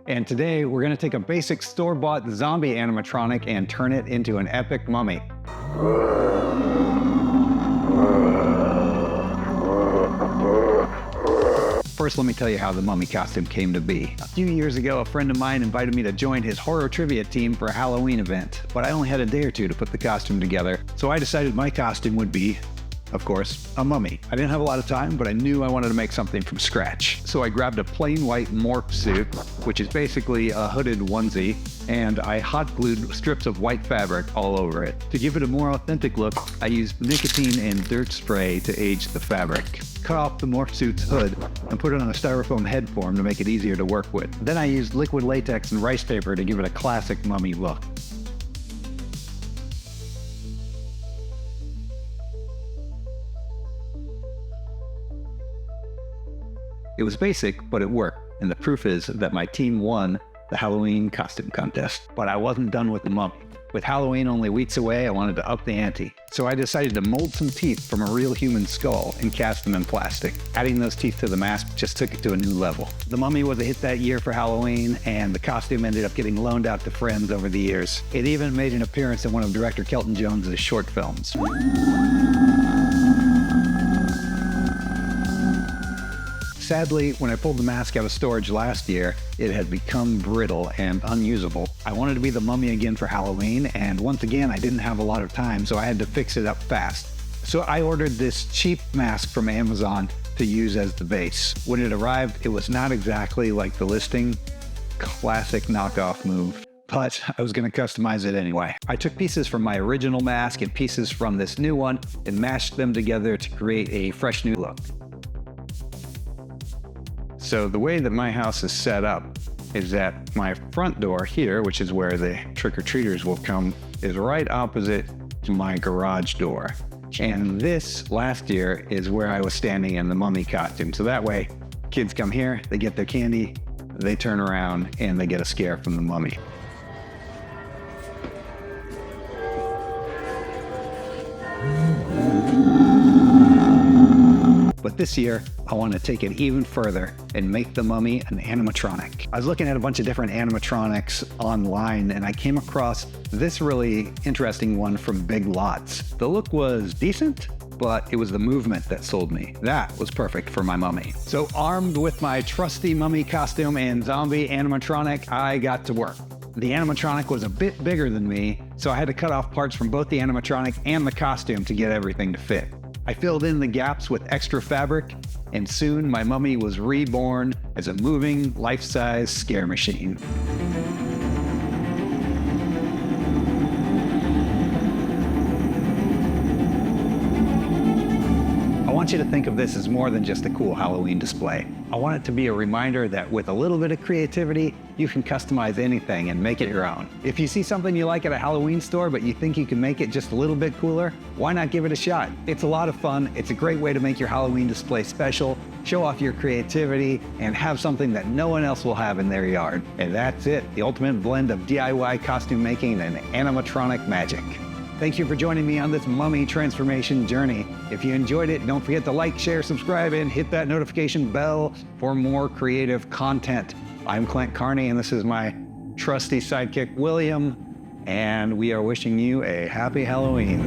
And today we're gonna take a basic store-bought zombie animatronic and turn it into an epic mummy. First, let me tell you how the mummy costume came to be. A few years ago, a friend of mine invited me to join his horror trivia team for a Halloween event, but I only had a day or two to put the costume together, so I decided my costume would be, of course, a mummy. I didn't have a lot of time, but I knew I wanted to make something from scratch. So I grabbed a plain white morph suit, which is basically a hooded onesie, and I hot glued strips of white fabric all over it. To give it a more authentic look, I used nicotine and dirt spray to age the fabric. Cut off the morph suit's hood and put it on a styrofoam head form to make it easier to work with. Then I used liquid latex and rice paper to give it a classic mummy look. It was basic, but it worked, and the proof is that my team won the Halloween costume contest. But I wasn't done with the mummy. With Halloween only weeks away, I wanted to up the ante. So I decided to mold some teeth from a real human skull and cast them in plastic. Adding those teeth to the mask just took it to a new level. The mummy was a hit that year for Halloween, and the costume ended up getting loaned out to friends over the years. It even made an appearance in one of director Kelton Jones' short films. Sadly, when I pulled the mask out of storage last year, it had become brittle and unusable. I wanted to be the mummy again for Halloween, and once again, I didn't have a lot of time, so I had to fix it up fast. So I ordered this cheap mask from Amazon to use as the base. When it arrived, it was not exactly like the listing. Classic knockoff move. But I was going to customize it anyway. I took pieces from my original mask and pieces from this new one and mashed them together to create a fresh new look. So the way that my house is set up is that my front door here, which is where the trick-or-treaters will come, is right opposite to my garage door. And this last year is where I was standing in the mummy costume. So that way, kids come here, they get their candy, they turn around, and they get a scare from the mummy. But this year, I want to take it even further and make the mummy an animatronic. I was looking at a bunch of different animatronics online, and I came across this really interesting one from Big Lots. The look was decent, but it was the movement that sold me. That was perfect for my mummy. So armed with my trusty mummy costume and zombie animatronic, I got to work. The animatronic was a bit bigger than me, so I had to cut off parts from both the animatronic and the costume to get everything to fit. I filled in the gaps with extra fabric, and soon my mummy was reborn as a moving, life-size scare machine. I want you to think of this as more than just a cool Halloween display. I want it to be a reminder that with a little bit of creativity, you can customize anything and make it your own. If you see something you like at a Halloween store, but you think you can make it just a little bit cooler, why not give it a shot? It's a lot of fun. It's a great way to make your Halloween display special, show off your creativity, and have something that no one else will have in their yard. And that's it, the ultimate blend of DIY costume making and animatronic magic. Thank you for joining me on this mummy transformation journey. If you enjoyed it, don't forget to like, share, subscribe, and hit that notification bell for more creative content. I'm Clint Carney, and this is my trusty sidekick, William, and we are wishing you a happy Halloween.